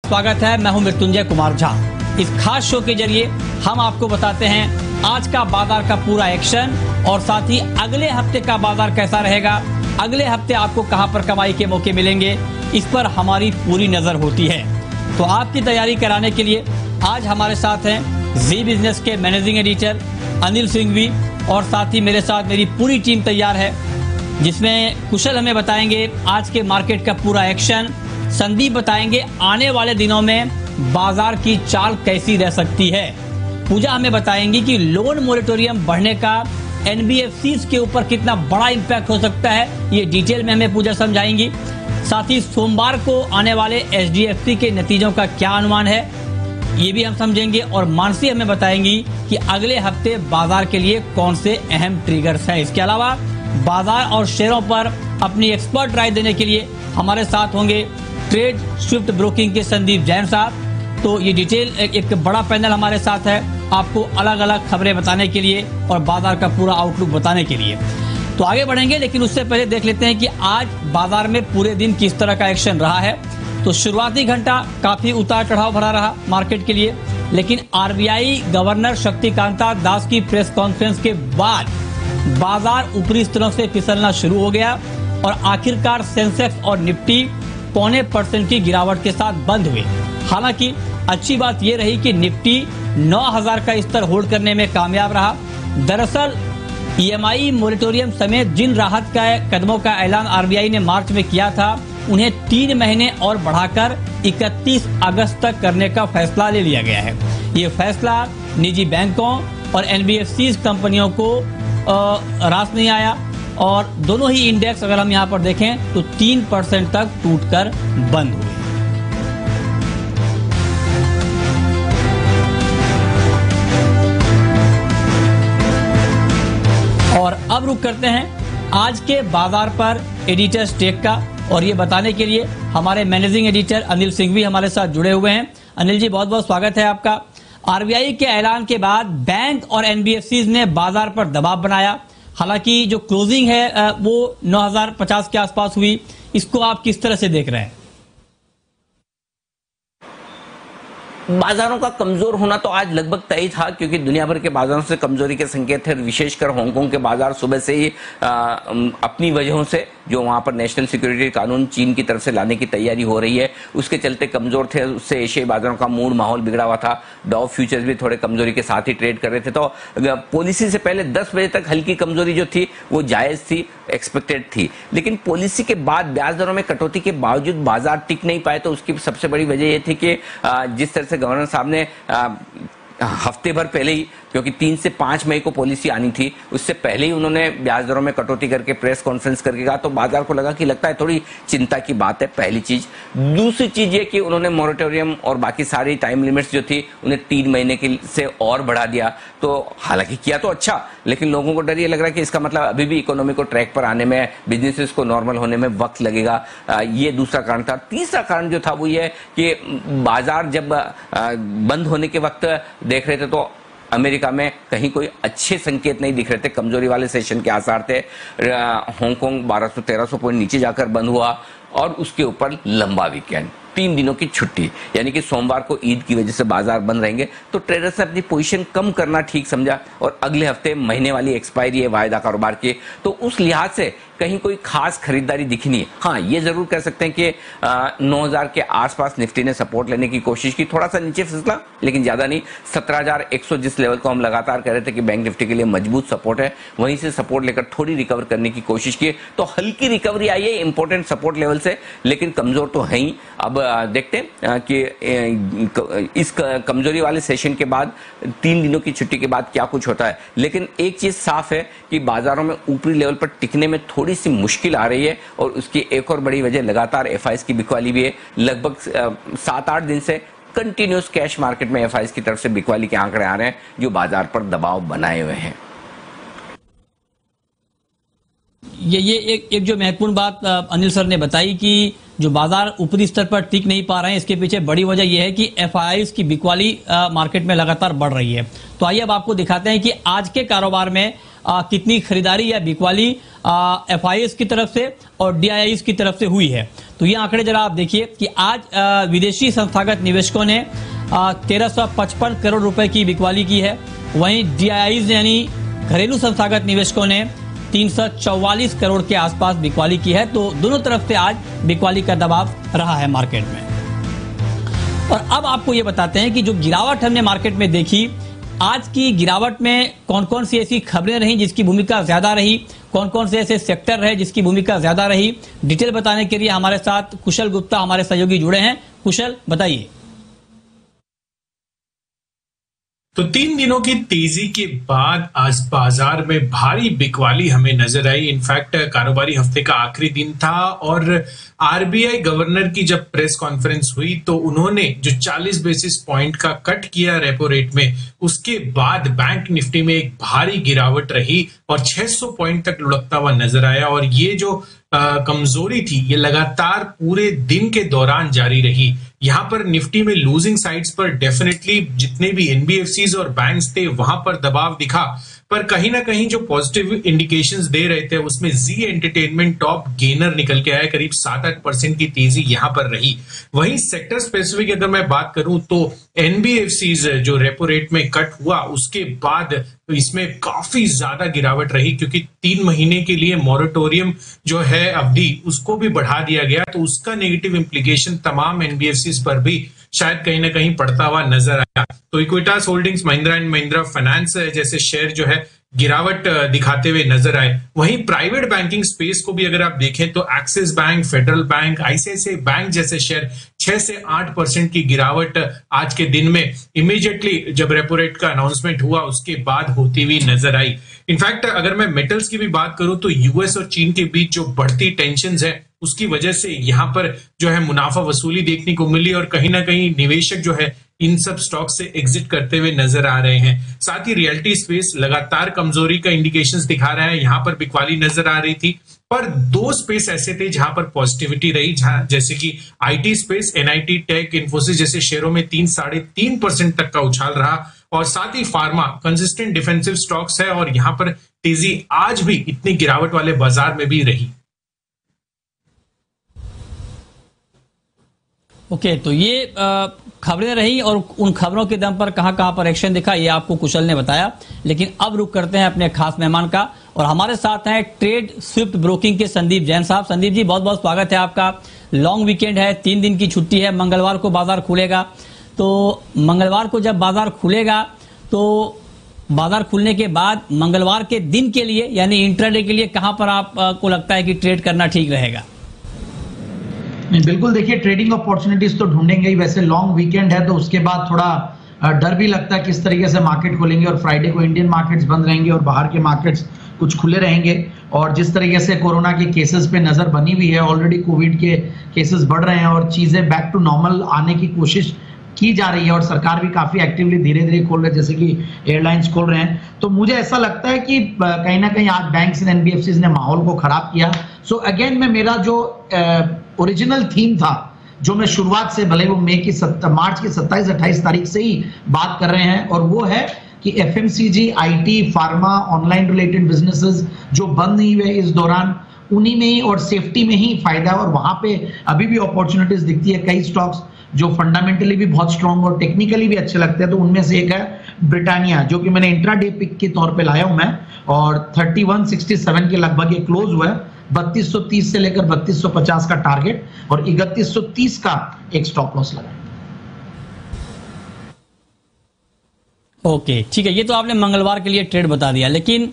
स्वागत है। मैं हूं मृत्युंजय कुमार झा। इस खास शो के जरिए हम आपको बताते हैं आज का बाजार का पूरा एक्शन और साथ ही अगले हफ्ते का बाजार कैसा रहेगा, अगले हफ्ते आपको कहां पर कमाई के मौके मिलेंगे, इस पर हमारी पूरी नजर होती है। तो आपकी तैयारी कराने के लिए आज हमारे साथ हैं जी बिजनेस के मैनेजिंग एडिटर अनिल सिंघवी और साथ ही मेरे साथ मेरी पूरी टीम तैयार है, जिसमें कुशल हमें बताएंगे आज के मार्केट का पूरा एक्शन, संदीप बताएंगे आने वाले दिनों में बाजार की चाल कैसी रह सकती है, पूजा हमें बताएंगी कि लोन मोरेटोरियम बढ़ने का एनबीएफसीज के ऊपर कितना बड़ा इंपैक्ट हो सकता है, ये डिटेल में हमें पूजा समझाएंगी। साथ ही सोमवार को आने वाले एचडीएफसी के नतीजों का क्या अनुमान है, ये भी हम समझेंगे। और मानसी हमें बताएंगी कि अगले हफ्ते बाजार के लिए कौन से अहम ट्रिगर्स हैं। इसके अलावा बाजार और शेयरों पर अपनी एक्सपर्ट राय देने के लिए हमारे साथ होंगे ट्रेड स्विफ्ट ब्रोकिंग के संदीप जैन साहब। तो ये डिटेल एक बड़ा पैनल हमारे साथ है आपको अलग अलग खबरें बताने के लिए और बाजार का पूरा आउटलुक बताने के लिए। तो आगे बढ़ेंगे, लेकिन उससे पहले देख लेते हैं कि आज बाजार में पूरे दिन किस तरह का एक्शन रहा है। तो शुरुआती घंटा काफी उतार चढ़ाव भरा रहा मार्केट के लिए, लेकिन आरबीआई गवर्नर शक्तिकांता दास की प्रेस कॉन्फ्रेंस के बाद बाजार ऊपरी स्तरों से फिसलना शुरू हो गया और आखिरकार सेंसेक्स और निफ्टी 0.25% की गिरावट के साथ बंद हुए। हालांकि अच्छी बात यह रही कि निफ्टी 9000 का स्तर होल्ड करने में कामयाब रहा। दरअसल ईएमआई मोरेटोरियम समेत जिन राहत का कदमों का ऐलान आरबीआई ने मार्च में किया था, उन्हें 3 महीने और बढ़ाकर 31 अगस्त तक करने का फैसला ले लिया गया है। ये फैसला निजी बैंकों और एनबीएफसी कंपनियों को रास नहीं आया और दोनों ही इंडेक्स अगर हम यहां पर देखें तो 3% तक टूटकर बंद हुए। और अब रुक करते हैं आज के बाजार पर एडिटर्स टेक का, और ये बताने के लिए हमारे मैनेजिंग एडिटर अनिल सिंघवी हमारे साथ जुड़े हुए हैं। अनिल जी, बहुत बहुत स्वागत है आपका। आरबीआई के ऐलान के बाद बैंक और एनबीएफसीज ने बाजार पर दबाव बनाया। हालांकि जो क्लोजिंग है वो 9050 के आसपास हुई, इसको आप किस तरह से देख रहे हैं? बाजारों का कमजोर होना तो आज लगभग तय था, क्योंकि दुनिया भर के बाजारों से कमजोरी के संकेत थे। विशेषकर हांगकांग के बाजार सुबह से ही अपनी वजहों से, जो वहां पर नेशनल सिक्योरिटी कानून चीन की तरफ से लाने की तैयारी हो रही है, उसके चलते कमजोर थे। उससे एशियाई बाजारों का मूड माहौल बिगड़ा हुआ था। डाउ फ्यूचर्स भी थोड़े कमजोरी के साथ ही ट्रेड कर रहे थे। तो पॉलिसी से पहले 10 बजे तक हल्की कमजोरी जो थी वो जायज थी, एक्सपेक्टेड थी। लेकिन पॉलिसी के बाद ब्याज दरों में कटौती के बावजूद बाजार टिक नहीं पाए। तो उसकी सबसे बड़ी वजह यह थी कि जिस तरह से गवर्नर साहब ने हफ्ते भर पहले ही, क्योंकि 3 से 5 मई को पॉलिसी आनी थी, उससे पहले ही उन्होंने ब्याज दरों में कटौती करके प्रेस कॉन्फ्रेंस करके कहा, तो बाजार को लगा कि लगता है थोड़ी चिंता की बात है, पहली चीज। दूसरी चीज ये कि उन्होंने मॉरेटोरियम और बाकी सारी टाइम लिमिट्स जो थी उन्हें 3 महीने के से और बढ़ा दिया। तो हालांकि किया तो अच्छा, लेकिन लोगों को डर ये लग रहा है कि इसका मतलब अभी भी इकोनॉमी को ट्रैक पर आने में, बिजनेसेस को नॉर्मल होने में वक्त लगेगा। ये दूसरा कारण था। तीसरा कारण जो था वो ये कि बाजार जब बंद होने के वक्त देख रहे थे तो अमेरिका में कहीं कोई अच्छे संकेत नहीं दिख रहे थे, कमजोरी वाले सेशन के आसार थे। हांगकांग 1200-1300 पॉइंट नीचे जाकर बंद हुआ और उसके ऊपर लंबा वीकेंड, 3 दिनों की छुट्टी, यानी कि सोमवार को ईद की वजह से बाजार बंद रहेंगे। तो ट्रेडर्स ने अपनी पोजीशन कम करना ठीक समझा और अगले हफ्ते महीने वाली एक्सपायरी है वायदा कारोबार की, तो उस लिहाज से कहीं कोई खास खरीदारी दिखी नहीं है। हाँ, ये जरूर कह सकते हैं कि 9000 के आसपास निफ्टी ने सपोर्ट लेने की कोशिश की, थोड़ा सा नीचे फिसला लेकिन ज्यादा नहीं। 17100 जिस लेवल को हम लगातार कह रहे थे कि बैंक निफ्टी के लिए मजबूत सपोर्ट है, वहीं से सपोर्ट लेकर थोड़ी रिकवर करने की कोशिश की, तो हल्की रिकवरी आई है इंपॉर्टेंट सपोर्ट लेवल से, लेकिन कमजोर तो है ही। अब देखते हैं कि इस कमजोरी वाले सेशन के बाद 3 दिनों की छुट्टी के बाद क्या कुछ होता है। लेकिन एक चीज साफ है कि बाजारों में ऊपरी लेवल पर टिकने में थोड़ी सी मुश्किल आ रही है, और उसकी एक और बड़ी वजह लगातार एफआईएस की बिकवाली भी है। लगभग 7-8 दिन से कंटिन्यूस कैश मार्केट में एफआईएस की तरफ से बिकवाली के आंकड़े आ रहे हैं, जो बाजार पर दबाव बनाए हुए हैं। ये एक जो महत्वपूर्ण बात अनिल सर ने बताई कि जो बाजार ऊपरी स्तर पर टिक नहीं पा रहे हैं, इसके पीछे बड़ी वजह यह है कि एफआईआईस की बिकवाली मार्केट में लगातार बढ़ रही है। तो आइए अब आपको दिखाते हैं कि आज के कारोबार में कितनी खरीदारी या बिकवाली एफआईआईस की तरफ से और डीआईआईस की तरफ से हुई है। तो ये आंकड़े जरा आप देखिए कि आज विदेशी संस्थागत निवेशकों ने 1355 करोड़ रुपए की बिकवाली की है। वहीं DIIs यानी घरेलू संस्थागत निवेशकों ने 344 करोड़ के आसपास बिकवाली की है। तो दोनों तरफ से आज बिकवाली का दबाव रहा है मार्केट में। और अब आपको ये बताते हैं कि जो गिरावट हमने मार्केट में देखी, आज की गिरावट में कौन कौन सी ऐसी खबरें रही जिसकी भूमिका ज्यादा रही, कौन कौन से ऐसे सेक्टर रहे जिसकी भूमिका ज्यादा रही, डिटेल बताने के लिए हमारे साथ कुशल गुप्ता हमारे सहयोगी जुड़े हैं। कुशल, बताइए। तो 3 दिनों की तेजी के बाद आज बाजार में भारी बिकवाली हमें नजर आई। इनफैक्ट कारोबारी हफ्ते का आखिरी दिन था और आरबीआई गवर्नर की जब प्रेस कॉन्फ्रेंस हुई तो उन्होंने जो 40 बेसिस पॉइंट का कट किया रेपो रेट में, उसके बाद बैंक निफ्टी में एक भारी गिरावट रही और 600 पॉइंट तक लुढ़कता हुआ नजर आया। और ये जो कमजोरी थी ये लगातार पूरे दिन के दौरान जारी रही। यहां पर निफ्टी में लूजिंग साइड्स पर डेफिनेटली जितने भी एनबीएफसीज और बैंक्स थे वहां पर दबाव दिखा, पर कहीं ना कहीं जो पॉजिटिव इंडिकेशंस दे रहे थे उसमें जी एंटरटेनमेंट टॉप गेनर निकल के आया। करीब 7-8% की तेजी यहां पर रही। वहीं सेक्टर स्पेसिफिक अगर मैं बात करूं तो एनबीएफसीज जो रेपो रेट में कट हुआ उसके बाद तो इसमें काफी ज्यादा गिरावट रही, क्योंकि 3 महीने के लिए मॉरेटोरियम जो है अवधि उसको भी बढ़ा दिया गया। तो उसका नेगेटिव इंप्लीकेशन तमाम एनबीएफसीज पर भी शायद कहीं ना कहीं पड़ता हुआ नजर आया। तो Equitas holdings, Mahindra and Mahindra finance जैसे शेयर जो है गिरावट दिखाते हुए नजर आए। वहीं प्राइवेट बैंकिंग स्पेस को भी अगर आप देखें तो axis bank, federal bank, ICICI bank जैसे शेयर 6 से 8% की गिरावट आज के दिन में इमीडिएटली जब रेपो रेट का अनाउंसमेंट हुआ उसके बाद होती हुई नजर आई। इनफैक्ट अगर मैं मेटल्स की भी बात करूं तो यूएस और चीन के बीच जो बढ़ती टेंशंस है उसकी वजह से यहां पर जो है मुनाफा वसूली देखने को मिली और कहीं ना कहीं निवेशक जो है इन सब स्टॉक से एग्जिट करते हुए नजर आ रहे हैं। साथ ही रियल्टी स्पेस लगातार कमजोरी का इंडिकेशंस दिखा रहा है, यहां पर बिकवाली नजर आ रही थी। पर 2 स्पेस ऐसे थे जहां पर पॉजिटिविटी रही, जैसे कि IT space, NIIT, Tech, Infosys जैसे शेयरों में 3-3.5% तक का उछाल रहा। और साथ ही फार्मा कंसिस्टेंट डिफेंसिव स्टॉक्स है और यहां पर तेजी आज भी इतनी गिरावट वाले बाजार में भी रही। ओके, तो ये खबरें रही और उन खबरों के दम पर कहां पर एक्शन दिखा ये आपको कुशल ने बताया। लेकिन अब रुक करते हैं अपने खास मेहमान का और हमारे साथ हैं ट्रेड स्विफ्ट ब्रोकिंग के संदीप जैन साहब। संदीप जी, बहुत बहुत स्वागत है आपका। लॉन्ग वीकेंड है, 3 दिन की छुट्टी है, मंगलवार को बाजार खुलेगा। तो मंगलवार को जब बाजार खुलेगा तो बाजार खुलने के बाद मंगलवार के दिन के लिए यानी इंट्राडे के लिए कहां पर आपको लगता है कि ट्रेड करना ठीक रहेगा? बिल्कुल, देखिए ट्रेडिंग अपॉर्चुनिटीज तो ढूंढेंगे ही। वैसे लॉन्ग वीकेंड है तो उसके बाद थोड़ा डर भी लगता है किस तरीके से मार्केट खुलेंगे और फ्राइडे को इंडियन मार्केट्स बंद रहेंगे और बाहर के मार्केट्स कुछ खुले रहेंगे। और जिस तरीके से कोरोना के केसेस पे नजर बनी हुई है, ऑलरेडी कोविड के केसेस बढ़ रहे हैं और चीजें बैक टू नॉर्मल आने की कोशिश की जा रही है और सरकार भी काफी एक्टिवली धीरे धीरे खोल रहे हैं, जैसे कि एयरलाइंस खोल रहे हैं। तो मुझे ऐसा लगता है कि कहीं ना कहीं आज बैंक्स एंड एनबीएफसीज ने माहौल को खराब किया। सो अगेन मैं मेरा जो ओरिजिनल थीम था, जो मैं शुरुआत से, भले वो मार्च की 27-28 तारीख से ही बात कर रहे हैं, और वो है कि FMCG, IT, pharma, online related businesses जो बंद नहीं हुए इस दौरान, उन्हीं में ही और सेफ्टी में ही फायदा है और वहां पे अभी भी अपॉर्चुनिटीज दिखती है। कई स्टॉक्स जो फंडामेंटली भी बहुत स्ट्रांग और टेक्निकली भी अच्छे लगते हैं, तो उनमें से एक है ब्रिटानिया, जो कि मैंने इंट्राडे पिक के तौर पे लाया हूं मैं, और 3167 के लगभग ये क्लोज हुआ है। 3230 से लेकर 3250 का टारगेट और 3130 का एक स्टॉप लॉस लगा। ओके, ठीक है, ये तो आपने मंगलवार के लिए ट्रेड बता दिया। लेकिन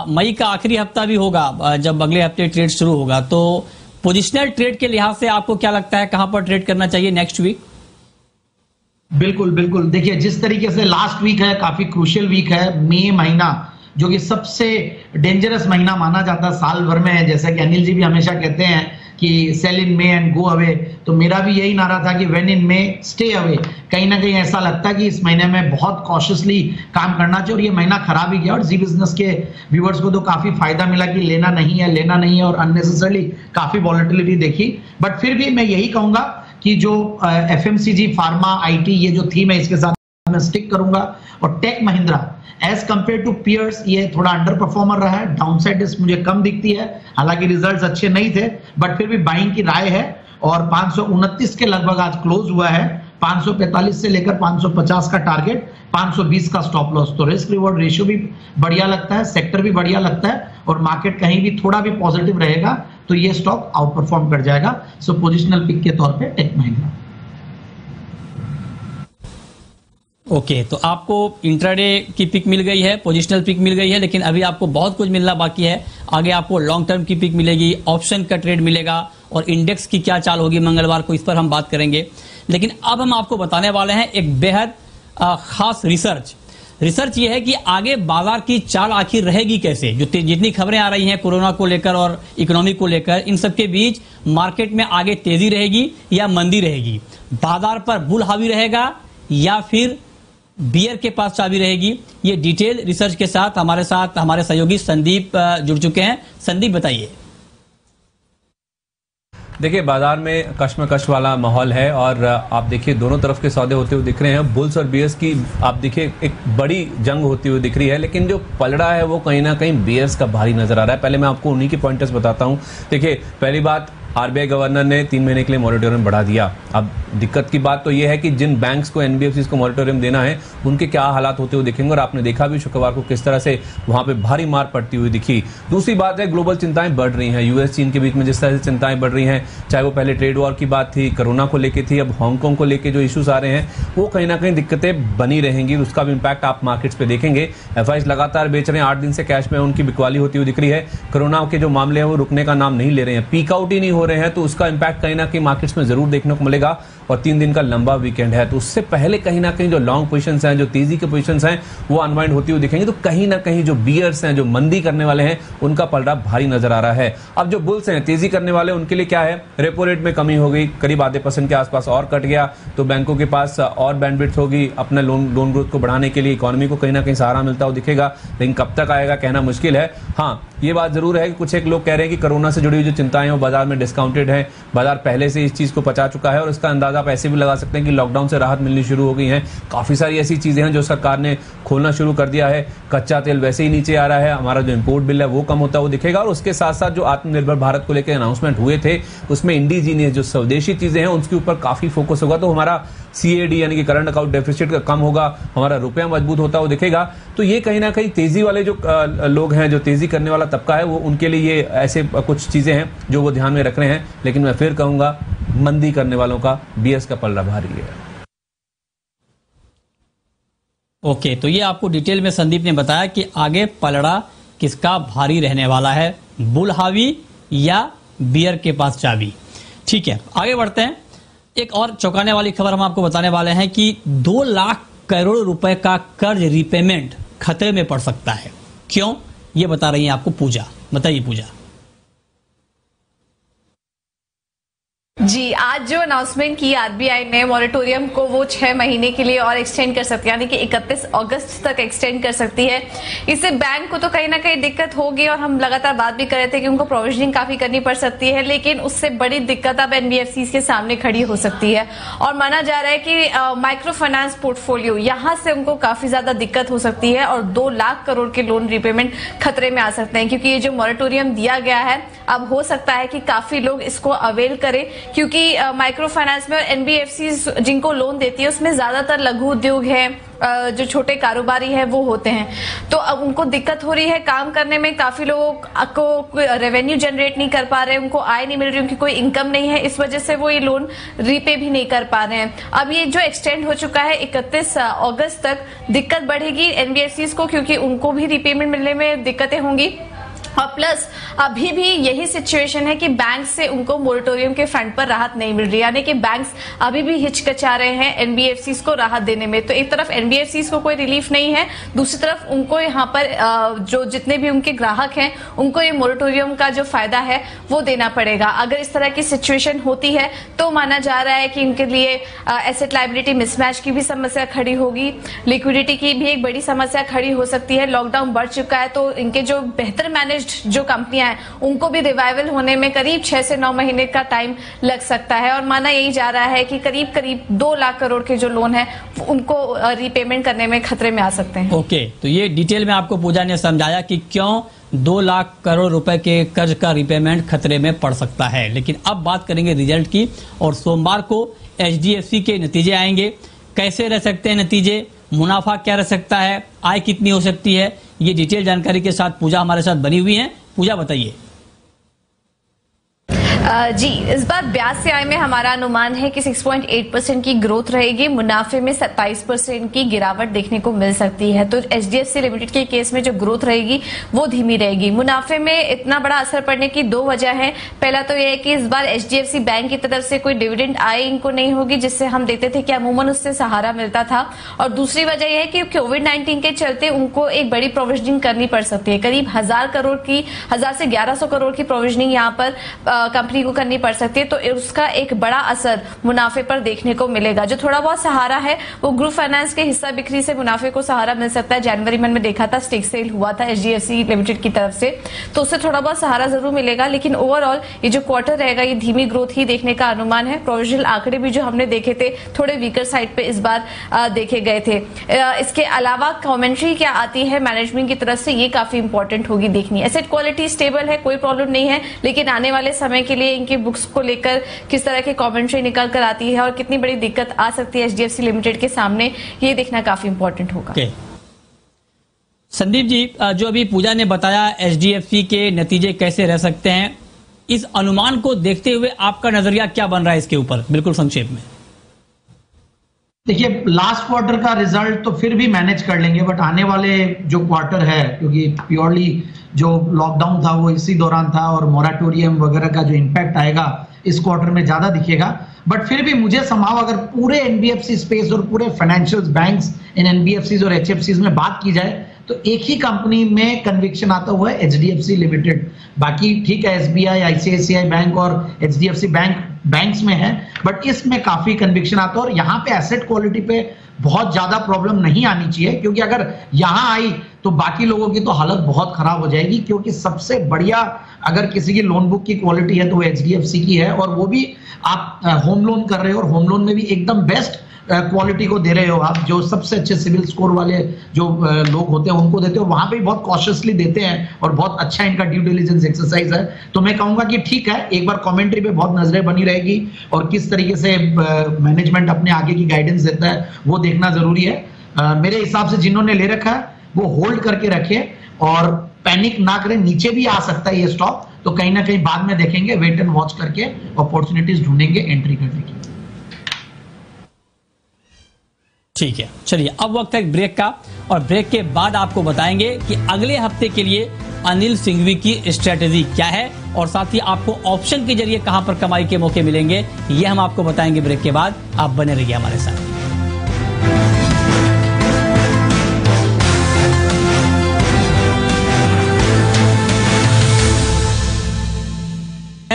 मई का आखिरी हफ्ता भी होगा, जब अगले हफ्ते ट्रेड शुरू होगा, तो पोजिशनल ट्रेड के लिहाज से आपको क्या लगता है कहां पर ट्रेड करना चाहिए नेक्स्ट वीक? बिल्कुल बिल्कुल, देखिए जिस तरीके से लास्ट वीक है काफी क्रूशियल वीक है। मई महीना जो कि सबसे डेंजरस महीना माना जाता है साल भर में, जैसा कि अनिल जी भी हमेशा कहते हैं कि sell in May and go away, तो मेरा भी यही नारा था कि when in May stay away. कहीं ना कहीं ऐसा लगता है कि इस महीने में बहुत कॉशियसली काम करना चाहिए और ये महीना खराब ही गया और जी बिजनेस के व्यूअर्स को तो काफी फायदा मिला कि लेना नहीं है और अननेसेसरली काफी वॉलेटिलिटी देखी। बट फिर भी मैं यही कहूंगा कि जो एफएमसीजी, फार्मा, आईटी, ये जो थीम है इसके साथ मैं स्टिक करूंगा। और Tech Mahindra as compare to peers ये थोड़ा अंडर परफॉर्मर रहा है, डाउनसाइड रिस्क मुझे कम दिखती है, हालांकि रिजल्ट्स अच्छे नहीं थे, बट फिर भी बाइंग की राय है। और 529 के लगभग आज क्लोज हुआ है। 545 से लेकर 550 का टारगेट, 520 का स्टॉप लॉस। तो रिस्क रिवॉर्ड रेशियो भी बढ़िया लगता है, सेक्टर भी बढ़िया लगता है, और मार्केट कहीं भी थोड़ा भी पॉजिटिव रहेगा तो ये स्टॉक आउट परफॉर्म कर जाएगा। सो पोजिशनल पिक के तौर पे टेक महिंद्रा। ओके, तो आपको इंट्राडे की पिक मिल गई है, पोजिशनल पिक मिल गई है, लेकिन अभी आपको बहुत कुछ मिलना बाकी है। आगे आपको लॉन्ग टर्म की पिक मिलेगी, ऑप्शन का ट्रेड मिलेगा, और इंडेक्स की क्या चाल होगी मंगलवार को, इस पर हम बात करेंगे। लेकिन अब हम आपको बताने वाले हैं एक बेहद खास रिसर्च ये है कि आगे बाजार की चाल आखिर रहेगी कैसे। जो जितनी खबरें आ रही हैं कोरोना को लेकर और इकोनॉमी को लेकर, इन सब के बीच मार्केट में आगे तेजी रहेगी या मंदी रहेगी, बाजार पर बुल हावी रहेगा या फिर बियर के पास चाबी रहेगी। ये डिटेल रिसर्च के साथ हमारे सहयोगी संदीप जुड़ चुके हैं। संदीप, बताइए। देखिए, बाजार में कश्मकश वाला माहौल है और आप देखिए दोनों तरफ के सौदे होते हुए दिख रहे हैं। बुल्स और बियर्स की आप देखिए एक बड़ी जंग होती हुई दिख रही है, लेकिन जो पलड़ा है वो कहीं ना कहीं बियर्स का भारी नजर आ रहा है। पहले मैं आपको उन्हीं के पॉइंटर्स बताता हूं। देखिए, पहली बात, आरबीआई गवर्नर ने 3 महीने के लिए मॉरिटोरियम बढ़ा दिया। अब दिक्कत की बात तो यह है कि जिन बैंक्स को, एनबीएफसीज को मॉरिटोरियम देना है, उनके क्या हालात होते हुए दिखेंगे, और आपने देखा भी शुक्रवार को किस तरह से वहां पे भारी मार पड़ती हुई दिखी। दूसरी बात है, ग्लोबल चिंताएं बढ़ रही हैं। यूएस चीन के बीच में जिस तरह से चिंताएं बढ़ रही हैं, चाहे वो पहले ट्रेड वॉर की बात थी, कोरोना को लेकर थी, अब हांगकांग को लेकर जो इश्यूज आ रहे हैं, वो कहीं ना कहीं दिक्कतें बनी रहेंगी। उसका भी इंपैक्ट आप मार्केट्स पे देखेंगे। एफआईज लगातार बेच रहे हैं, 8 दिन से कैश में उनकी बिकवाली होती हुई दिख रही है। कोरोना के जो मामले हैं वो रुकने का नाम नहीं ले रहे हैं, पीक आउट ही नहीं हो रहे हैं, तो उसका इंपैक्ट कहीं ना कहीं मार्केट्स में जरूर देखने को मिलेगा। और 3 दिन का लंबा वीकेंड है, तो उससे पहले कहीं ना कहीं जो लॉन्ग पोजीशंस हैं, जो तेजी के पोजीशंस हैं, वो अनवाइंड होती हुई दिखेंगी। तो कहीं ना कहीं जो बियर्स हैं, जो मंदी करने वाले हैं, उनका पलड़ा भारी नजर आ रहा है। अब जो बुल्स हैं, तेजी करने वाले, उनके लिए क्या है, रेपो रेट में कमी हो गई, करीब आधे % के आसपास और कट गया, तो बैंकों के पास और बैंडविड्थ होगी अपने लोन ग्रोथ को बढ़ाने के लिए। इकोनॉमी को कहीं ना कहीं सहारा मिलता हुआ दिखेगा, लेकिन कब तक आएगा कहना मुश्किल है। हाँ, ये बात जरूर है कि कुछ एक लोग कह रहे हैं कि कोरोना से जुड़ी हुई जो चिंताएं हैं वो बाजार में डिस्काउंटेड है। बाजार पहले से इस चीज को पचा चुका है, और इसका अंदाजा आप ऐसे भी लगा सकते हैं कि लॉकडाउन से राहत मिलनी शुरू हो गई है। काफी सारी ऐसी चीजें हैं जो सरकार ने खोलना शुरू कर दिया है। कच्चा तेल वैसे ही नीचे आ रहा है, हमारा जो इंपोर्ट बिल है वो कम होता हुआ दिखेगा, और उसके साथ साथ जो आत्मनिर्भर भारत को लेकर अनाउंसमेंट हुए थे, उसमें इंडिजीनियस जो स्वदेशी चीजें हैं उसके ऊपर काफी फोकस होगा। तो हमारा सीएडी यानी कि करंट अकाउंट डेफिसिट का कम होगा, हमारा रुपया मजबूत होता हुआ दिखेगा। तो ये कहीं ना कहीं तेजी वाले जो लोग हैं, जो तेजी करने वाला तबका है, वो उनके लिए ये ऐसे कुछ चीजें हैं जो वो ध्यान में रख रहे हैं। लेकिन मैं फिर कहूंगा, मंदी करने वालों का बीएस का पलड़ा भारी है। ओके, तो ये आपको डिटेल में संदीप ने बताया कि आगे पलड़ा किसका भारी रहने वाला है, बुल हावी या बियर के पास चाबी। ठीक है, आगे बढ़ते हैं। एक और चौंकाने वाली खबर हम आपको बताने वाले हैं कि 2 लाख करोड़ रुपए का कर्ज रिपेमेंट खतरे में पड़ सकता है। क्यों, ये बता रही है आपको पूजा। बताइए पूजा। जी, आज जो अनाउंसमेंट की आरबीआई ने, मॉरिटोरियम को वो 6 महीने के लिए और एक्सटेंड कर सकती है, यानी कि 31 अगस्त तक एक्सटेंड कर सकती है। इससे बैंक को तो कहीं ना कहीं दिक्कत होगी, और हम लगातार बात भी कर रहे थे कि उनको प्रोविजनिंग काफी करनी पड़ सकती है, लेकिन उससे बड़ी दिक्कत अब एनबीएफसी के सामने खड़ी हो सकती है। और माना जा रहा है कि माइक्रो फाइनेंस पोर्टफोलियो, यहां से उनको काफी ज्यादा दिक्कत हो सकती है, और 2 लाख करोड़ के लोन रिपेमेंट खतरे में आ सकते हैं, क्योंकि ये जो मॉरिटोरियम दिया गया है, अब हो सकता है कि काफी लोग इसको अवेल करें, क्योंकि माइक्रो फाइनेंस में और एनबीएफसी जिनको लोन देती है उसमें ज्यादातर लघु उद्योग है, जो छोटे कारोबारी है वो होते हैं। तो अब उनको दिक्कत हो रही है काम करने में, काफी लोगों को रेवेन्यू जनरेट नहीं कर पा रहे, उनको आय नहीं मिल रही, उनकी कोई इनकम नहीं है, इस वजह से वो ये लोन रीपे भी नहीं कर पा रहे हैं। अब ये जो एक्सटेंड हो चुका है 31 अगस्त तक, दिक्कत बढ़ेगी एनबीएफसी को, क्योंकि उनको भी रीपेमेंट मिलने में दिक्कतें होंगी। और प्लस अभी भी यही सिचुएशन है कि बैंक से उनको मोरेटोरियम के फ्रंट पर राहत नहीं मिल रही, यानी कि बैंक्स अभी भी हिचकिचा रहे हैं एनबीएफसीज को राहत देने में। तो एक तरफ एनबीएफसीज को कोई रिलीफ नहीं है, दूसरी तरफ उनको यहाँ पर जो जितने भी उनके ग्राहक हैं उनको ये मोरेटोरियम का जो फायदा है वो देना पड़ेगा। अगर इस तरह की सिचुएशन होती है तो माना जा रहा है कि इनके लिए एसेट लायबिलिटी मिसमैच की भी समस्या खड़ी होगी, लिक्विडिटी की भी एक बड़ी समस्या खड़ी हो सकती है। लॉकडाउन बढ़ चुका है तो इनके जो बेहतर मैनेज डैमेज्ड जो कंपनियां हैं उनको भी रिवाइवल होने में करीब 6 से 9 महीने का टाइम लग सकता है और माना यही जा रहा है कि करीब करीब 2 लाख करोड़ के जो लोन है उनको रीपेमेंट करने में खतरे में आ सकते हैं। ओके, तो ये डिटेल में आपको पूजा ने समझाया कि क्यों 2 लाख करोड़ रुपए के कर्ज का रीपेमेंट खतरे में पड़ सकता है। लेकिन अब बात करेंगे रिजल्ट की, और सोमवार को HDFC के नतीजे आएंगे। कैसे रह सकते हैं नतीजे, मुनाफा क्या रह सकता है, आय कितनी हो सकती है, ये डिटेल जानकारी के साथ पूजा हमारे साथ बनी हुई है। पूजा बताइए। जी, इस बार ब्याज से आय में हमारा अनुमान है कि 6.8% की ग्रोथ रहेगी। मुनाफे में 27% की गिरावट देखने को मिल सकती है। तो HDFC लिमिटेड के केस में जो ग्रोथ रहेगी वो धीमी रहेगी। मुनाफे में इतना बड़ा असर पड़ने की 2 वजह है। पहला तो यह है कि इस बार HDFC बैंक की तरफ से कोई डिविडेंड आय इनको नहीं होगी जिससे हम देते थे कि अमूमन उससे सहारा मिलता था, और दूसरी वजह यह है कि कोविड-19 के चलते उनको एक बड़ी प्रोविजनिंग करनी पड़ सकती है। करीब 1000 से 1100 करोड़ की प्रोविजनिंग यहाँ पर कंपनी को करनी पड़ सकती है। तो उसका एक बड़ा असर मुनाफे पर देखने को मिलेगा। जो थोड़ा बहुत सहारा है वो ग्रुप फाइनेंस के हिस्सा बिक्री से मुनाफे को सहारा मिल सकता है। जनवरी में देखा था स्टेक सेल हुआ था HDFC लिमिटेड की तरफ से, तो उससे थोड़ा बहुत सहारा जरूर मिलेगा। लेकिन ओवरऑल ये जो क्वार्टर रहेगा ये धीमी ग्रोथ ही देखने का अनुमान है। प्रोविजनल आंकड़े भी जो हमने देखे थे थोड़े वीकर साइड पे इस बार देखे गए थे। इसके अलावा कमेंट्री क्या आती है मैनेजमेंट की तरफ से ये काफी इंपॉर्टेंट होगी देखनी। एसेट क्वालिटी स्टेबल है, कोई प्रॉब्लम नहीं है, लेकिन आने वाले समय के लिए इनकी बुक्स को लेकर किस तरह की कमेंट्री निकल कर आती है और कितनी बड़ी दिक्कत आ सकती है HDFC लिमिटेड के सामने, ये देखना काफी इंपॉर्टेंट होगा। संदीप जी, जो अभी पूजा ने बताया HDFC के नतीजे कैसे रह सकते हैं, इस अनुमान को देखते हुए आपका नजरिया क्या बन रहा है इसके ऊपर, बिल्कुल संक्षेप में। देखिए, लास्ट क्वार्टर का रिजल्ट तो फिर भी मैनेज कर लेंगे, बट आने वाले जो क्वार्टर है, क्योंकि प्योरली जो लॉकडाउन था वो इसी दौरान था और मोराटोरियम वगैरह का जो इम्पैक्ट आएगा इस क्वार्टर में ज्यादा दिखेगा। बट फिर भी मुझे संभाव अगर पूरे NBFC स्पेस और पूरे फाइनेंशियल बैंक्स इन NBFCs और HFCs में बात की जाए तो एक ही कंपनी में कन्विक्शन आता हुआ है HDFC लिमिटेड। बाकी ठीक है, SBI, ICICI बैंक और HDFC बैंक्स में है, बट इसमें काफी कन्विक्शन आता है। और यहाँ पे एसेट क्वालिटी पे बहुत ज्यादा प्रॉब्लम नहीं आनी चाहिए, क्योंकि अगर यहाँ आई तो बाकी लोगों की तो हालत बहुत खराब हो जाएगी। क्योंकि सबसे बढ़िया अगर किसी की लोन बुक की क्वालिटी है तो वो HDFC की है, और वो भी आप होम लोन कर रहे हो और होम लोन में भी एकदम बेस्ट क्वालिटी को दे रहे हो आप, जो सबसे अच्छे सिविल स्कोर वाले जो लोग होते हैं उनको देते हो। वहां पे बहुत कॉशियसली देते हैं और बहुत अच्छा इनका ड्यू डिलिजेंस एक्सरसाइज है। तो मैं कहूंगा कि ठीक है, एक बार कमेंट्री पे बहुत नजरें बनी रहेगी और किस तरीके से मैनेजमेंट अपने आगे की गाइडेंस देता है वो देखना जरूरी है। मेरे हिसाब से जिन्होंने ले रखा है वो होल्ड करके रखे और पैनिक ना करें। नीचे भी आ सकता है ये स्टॉक, तो कहीं ना कहीं बाद में देखेंगे, वेट एंड वॉच करके अपॉर्चुनिटीज ढूंढेंगे एंट्री करने की। ठीक है, चलिए अब वक्त है ब्रेक का, और ब्रेक के बाद आपको बताएंगे कि अगले हफ्ते के लिए अनिल सिंघवी की स्ट्रेटेजी क्या है, और साथ ही आपको ऑप्शन के जरिए कहां पर कमाई के मौके मिलेंगे ये हम आपको बताएंगे ब्रेक के बाद। आप बने रहिए हमारे साथ।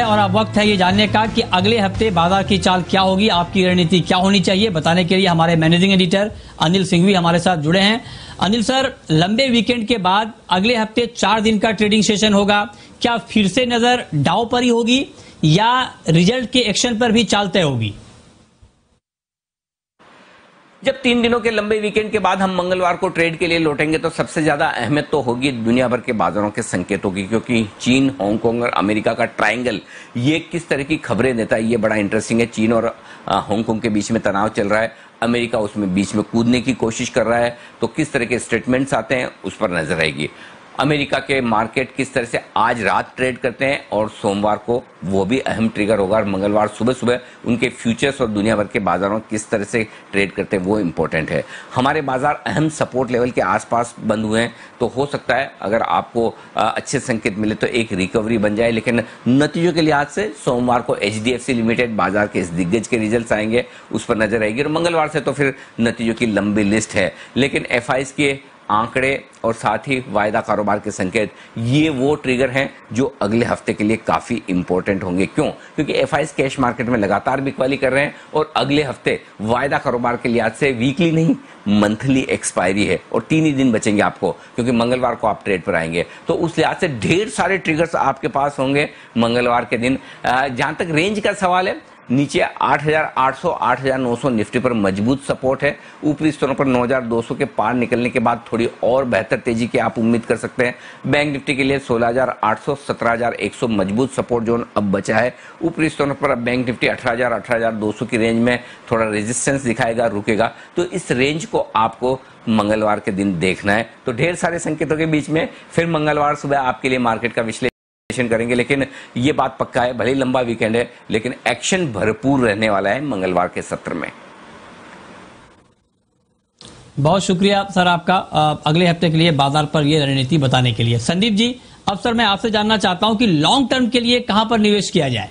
और अब वक्त है ये जानने का कि अगले हफ्ते बाजार की चाल क्या होगी, आपकी रणनीति क्या होनी चाहिए। बताने के लिए हमारे मैनेजिंग एडिटर अनिल सिंघवी हमारे साथ जुड़े हैं। अनिल सर, लंबे वीकेंड के बाद अगले हफ्ते 4 दिन का ट्रेडिंग सेशन होगा, क्या फिर से नजर डाउ पर ही होगी या रिजल्ट के एक्शन पर भी चाल तय होगी? जब 3 दिनों के लंबे वीकेंड के बाद हम मंगलवार को ट्रेड के लिए लौटेंगे तो सबसे ज्यादा अहमियत तो होगी दुनिया भर के बाजारों के संकेतों की, क्योंकि चीन, हांगकांग और अमेरिका का ट्रायंगल ये किस तरह की खबरें देता है ये बड़ा इंटरेस्टिंग है। चीन और हांगकांग के बीच में तनाव चल रहा है, अमेरिका उसमें बीच में कूदने की कोशिश कर रहा है, तो किस तरह के स्टेटमेंट्स आते हैं उस पर नजर आएगी। अमेरिका के मार्केट किस तरह से आज रात ट्रेड करते हैं और सोमवार को वो भी अहम ट्रिगर होगा, और मंगलवार सुबह सुबह उनके फ्यूचर्स और दुनिया भर के बाजारों किस तरह से ट्रेड करते हैं वो इंपॉर्टेंट है। हमारे बाजार अहम सपोर्ट लेवल के आसपास बंद हुए हैं, तो हो सकता है अगर आपको अच्छे संकेत मिले तो एक रिकवरी बन जाए, लेकिन नतीजों के लिहाज से सोमवार को HDFC लिमिटेड बाजार के इस दिग्गज के रिजल्ट आएंगे, उस पर नजर आएगी, और मंगलवार से तो फिर नतीजों की लंबी लिस्ट है। लेकिन FIs के आंकड़े और साथ ही वायदा कारोबार के संकेत, ये वो ट्रिगर हैं जो अगले हफ्ते के लिए काफी इंपॉर्टेंट होंगे। क्यों? क्योंकि एफआईज कैश मार्केट में लगातार बिकवाली कर रहे हैं और अगले हफ्ते वायदा कारोबार के लिहाज से वीकली नहीं मंथली एक्सपायरी है और 3 ही दिन बचेंगे आपको, क्योंकि मंगलवार को आप ट्रेड पर आएंगे। तो उस लिहाज से ढेर सारे ट्रिगर्स आपके पास होंगे मंगलवार के दिन। जहां तक रेंज का सवाल है, नीचे 8,800 8,900 निफ्टी पर मजबूत सपोर्ट है। ऊपरी स्तरों पर 9,200 के पार निकलने के बाद थोड़ी और बेहतर तेजी की आप उम्मीद कर सकते हैं। बैंक निफ्टी के लिए 16,800 17,100 मजबूत सपोर्ट जोन अब बचा है। ऊपरी स्तरों पर अब बैंक निफ्टी 18,000 18,200 की रेंज में थोड़ा रेजिस्टेंस दिखाएगा, रुकेगा। तो इस रेंज को आपको मंगलवार के दिन देखना है। तो ढेर सारे संकेतों के बीच में फिर मंगलवार सुबह आपके लिए मार्केट का विश्लेषण करेंगे, लेकिन ये बात पक्का है, भले ही लंबा वीकेंड है लेकिन एक्शन भरपूर रहने वाला है मंगलवार के सत्र में। बहुत शुक्रिया सर आपका अगले हफ्ते के लिए बाजार पर ये रणनीति बताने के लिए। संदीप जी, अब सर मैं आपसे जानना चाहता हूं कि लॉन्ग टर्म के लिए कहां पर निवेश किया जाए?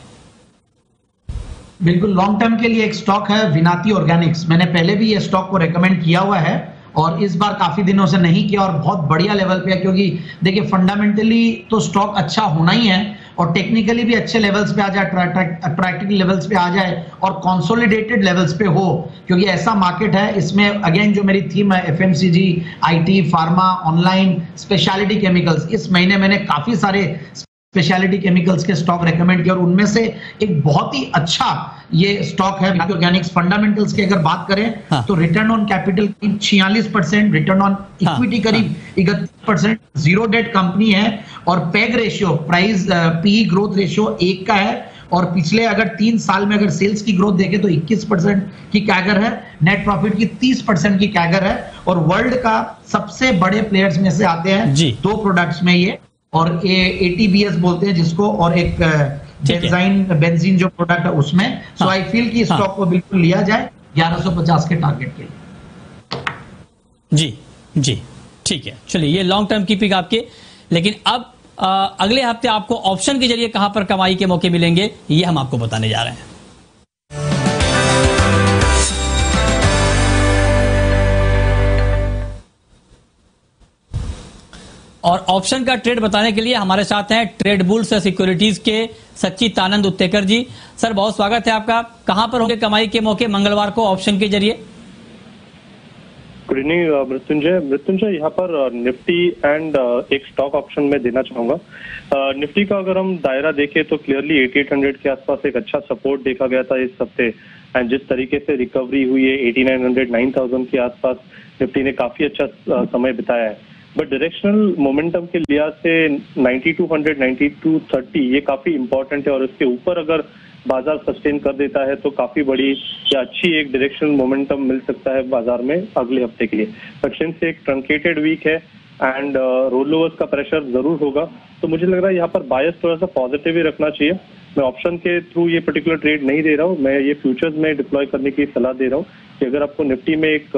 बिल्कुल, लॉन्ग टर्म के लिए एक स्टॉक है विनाती ऑर्गेनिक्स। मैंने पहले भी ये स्टॉक को रेकमेंड किया हुआ है और इस बार काफी दिनों से नहीं किया और बहुत बढ़िया लेवल पे है, क्योंकि देखिए फंडामेंटली तो स्टॉक अच्छा होना ही है और टेक्निकली भी अच्छे लेवल्स पे आ जाए, अट्रैक्टिव लेवल्स पे आ जाए और कंसोलिडेटेड लेवल्स पे हो, क्योंकि ऐसा मार्केट है। इसमें अगेन जो मेरी थीम है FMCG, IT, pharma, online, speciality chemicals, इस महीने मैंने काफी सारे स्पेशलिटी केमिकल्स के स्टॉक रेकमेंड किया और उनमें से एक बहुत ही अच्छा ये स्टॉक है ऑर्गेनिक्स। फंडामेंटल्स की अगर बात करें तो return on capital 46%, return on equity करीब 31%, जीरो डेट कंपनी है और peg ratio, price P growth ratio 1 का है और पिछले अगर 3 साल में अगर सेल्स की ग्रोथ देखें तो 21% की कैगर है, नेट प्रॉफिट की 30% की कैगर है और वर्ल्ड का सबसे बड़े प्लेयर्स में से आते हैं 2 प्रोडक्ट्स में ये, और ATBS बोलते हैं जिसको, और एक बेंजीन जो प्रोडक्ट है उसमें। सो आई फील कि स्टॉक को बिल्कुल लिया जाए 1150 के टारगेट के लिए। जी ठीक है, चलिए ये लॉन्ग टर्म की पिक आपके। लेकिन अब अगले हफ्ते आपको ऑप्शन के जरिए कहां पर कमाई के मौके मिलेंगे ये हम आपको बताने जा रहे हैं। और ऑप्शन का ट्रेड बताने के लिए हमारे साथ हैं ट्रेड बुल्स सिक्योरिटीज के सच्चिदानंद उत्तेकर जी। सर बहुत स्वागत है आपका। कहां पर होंगे कमाई के मौके मंगलवार को ऑप्शन के जरिए? गुड इवनिंग मृत्युंजय, यहाँ पर निफ्टी एंड एक स्टॉक ऑप्शन में देना चाहूंगा। निफ्टी का अगर हम दायरा देखें तो क्लियरली 8800 के आसपास एक अच्छा सपोर्ट देखा गया था इस हफ्ते, एंड जिस तरीके से रिकवरी हुई है 8900 9000 के आसपास निफ्टी ने काफी अच्छा समय बिताया है। बट डायरेक्शनल मोमेंटम के लिहाज से 9200 9230 ये काफी इंपॉर्टेंट है और इसके ऊपर अगर बाजार सस्टेन कर देता है तो काफी बड़ी या अच्छी एक डायरेक्शनल मोमेंटम मिल सकता है बाजार में अगले हफ्ते के लिए। बट सिंस एक ट्रंकेटेड वीक है एंड रोल ओवर्स का प्रेशर जरूर होगा, तो मुझे लग रहा है यहाँ पर बायस थोड़ा सा पॉजिटिव ही रखना चाहिए। मैं ऑप्शन के थ्रू ये पर्टिकुलर ट्रेड नहीं दे रहा हूँ, मैं ये फ्यूचर्स में डिप्लॉय करने की सलाह दे रहा हूँ कि अगर आपको निफ्टी में एक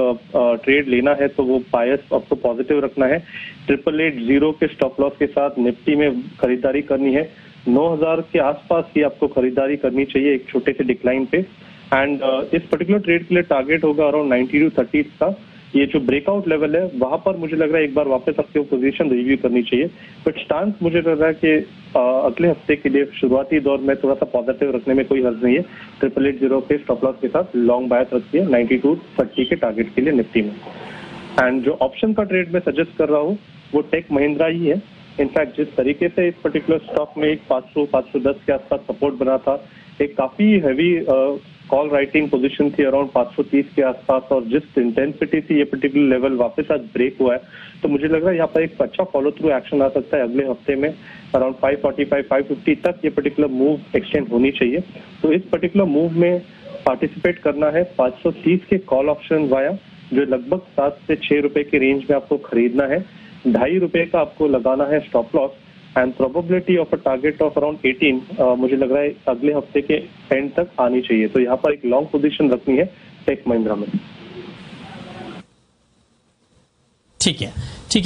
ट्रेड लेना है तो वो बायस आपको पॉजिटिव रखना है। 8880 के स्टॉप लॉस के साथ निफ्टी में खरीदारी करनी है। 9000 के आसपास ही आपको खरीदारी करनी चाहिए एक छोटे से डिक्लाइन पे, एंड इस पर्टिकुलर ट्रेड के लिए टारगेट होगा अराउंड 90 to 30 का। ये जो ब्रेकआउट लेवल है वहां पर मुझे लग रहा है एक बार वापस आपको पोजीशन रिव्यू करनी चाहिए। बट स्टांस मुझे लग रहा है कि अगले हफ्ते के लिए शुरुआती दौर में थोड़ा सा पॉजिटिव रखने में कोई हर्ज नहीं है। 8880 के स्टॉप लॉस के साथ लॉन्ग बायस रखिए 92 30 के टारगेट के लिए निफ्टी में। एंड जो ऑप्शन का ट्रेड में सजेस्ट कर रहा हूँ वो टेक महिंद्रा ही है। इनफैक्ट जिस तरीके से इस पर्टिकुलर स्टॉक में एक 500-510 के आसपास सपोर्ट बना था, एक काफी हैवी कॉल राइटिंग पोजीशन थी अराउंड 530 के आसपास, और जिस इंटेंसिटी से ये पर्टिकुलर लेवल वापस आज ब्रेक हुआ है तो मुझे लग रहा है यहाँ पर एक अच्छा फॉलो थ्रू एक्शन आ सकता है अगले हफ्ते में। अराउंड 545-550 तक ये पर्टिकुलर मूव एक्सटेंड होनी चाहिए। तो इस पर्टिकुलर मूव में पार्टिसिपेट करना है 530 के कॉल ऑप्शन वाया, जो लगभग 7 से 6 रुपए के रेंज में आपको खरीदना है। 2.5 रुपए का आपको लगाना है stop loss, and probability of a target of around 18 मुझे लग रहा है अगले हफ्ते के एंड तक आनी चाहिए। तो यहाँ पर एक लॉन्ग पोजीशन रखनी है टेक महिंद्रा में। ठीक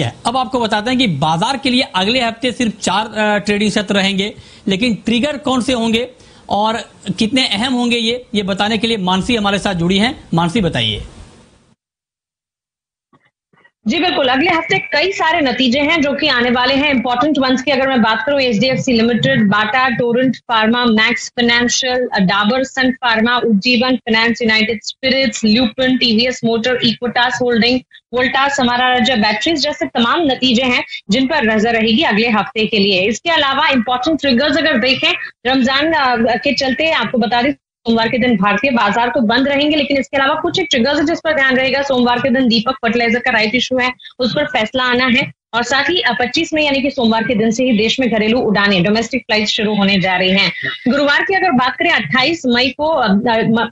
है। अब आपको बताते हैं कि बाजार के लिए अगले हफ्ते सिर्फ 4 ट्रेडिंग सत्र रहेंगे, लेकिन ट्रिगर कौन से होंगे और कितने अहम होंगे ये बताने के लिए मानसी हमारे साथ जुड़ी हैं। मानसी बताइए। जी बिल्कुल, अगले हफ्ते कई सारे नतीजे हैं जो कि आने वाले हैं। इंपॉर्टेंट वंस की अगर मैं बात करूं, HDFC Limited, Bata, Torrent Pharma, Max Financial, Dabur, Sun Pharma, Ujjivan Finance, United Spirits, Lupin, TVS Motor, Equitas Holding, Voltas, Amara Raja Batteries जैसे तमाम नतीजे हैं जिन पर नजर रहेगी अगले हफ्ते के लिए। इसके अलावा इंपॉर्टेंट ट्रिगर्स अगर देखें, रमजान के चलते आपको बता दें सोमवार के दिन भारतीय बाजार तो बंद रहेंगे, लेकिन इसके अलावा कुछ एक ट्रिगर्स जिस पर ध्यान रहेगा। सोमवार के दिन दीपक फर्टिलाइजर का राइट इशू है, उस पर फैसला आना है। और साथ ही 25 मई यानी कि सोमवार के दिन से ही देश में घरेलू उड़ानें, डोमेस्टिक फ्लाइट शुरू होने जा रही हैं। गुरुवार की अगर बात करें, 28 मई को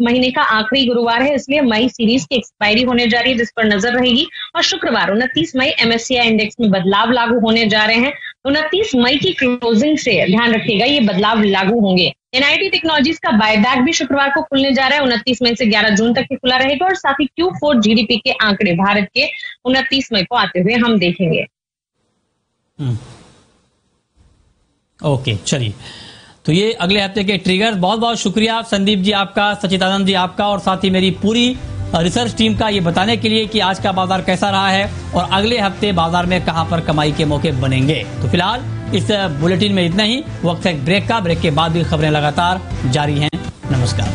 महीने का आखिरी गुरुवार है, इसलिए मई सीरीज की एक्सपायरी होने जा रही है जिस पर नजर रहेगी। और शुक्रवार 29 मई MSCI इंडेक्स में बदलाव लागू होने जा रहे हैं। 29 मई की क्लोजिंग से ध्यान रखिएगा ये बदलाव लागू होंगे। NIT टेक्नोलॉजीज का बायबैक भी शुक्रवार को खुलने जा रहा है, 29 मई से 11 जून तक ही खुला रहेगा। और साथ ही Q4 GDP के आंकड़े भारत के 29 मई को आते हुए हम देखेंगे। ओके, चलिए, तो ये अगले हफ्ते के ट्रिगर्स। बहुत बहुत शुक्रिया संदीप जी आपका, सचिदानंद जी आपका, और साथ ही मेरी पूरी रिसर्च टीम का ये बताने के लिए कि आज का बाजार कैसा रहा है और अगले हफ्ते बाजार में कहां पर कमाई के मौके बनेंगे। तो फिलहाल इस बुलेटिन में इतना ही। वक्त है ब्रेक का, ब्रेक के बाद भी खबरें लगातार जारी हैं। नमस्कार।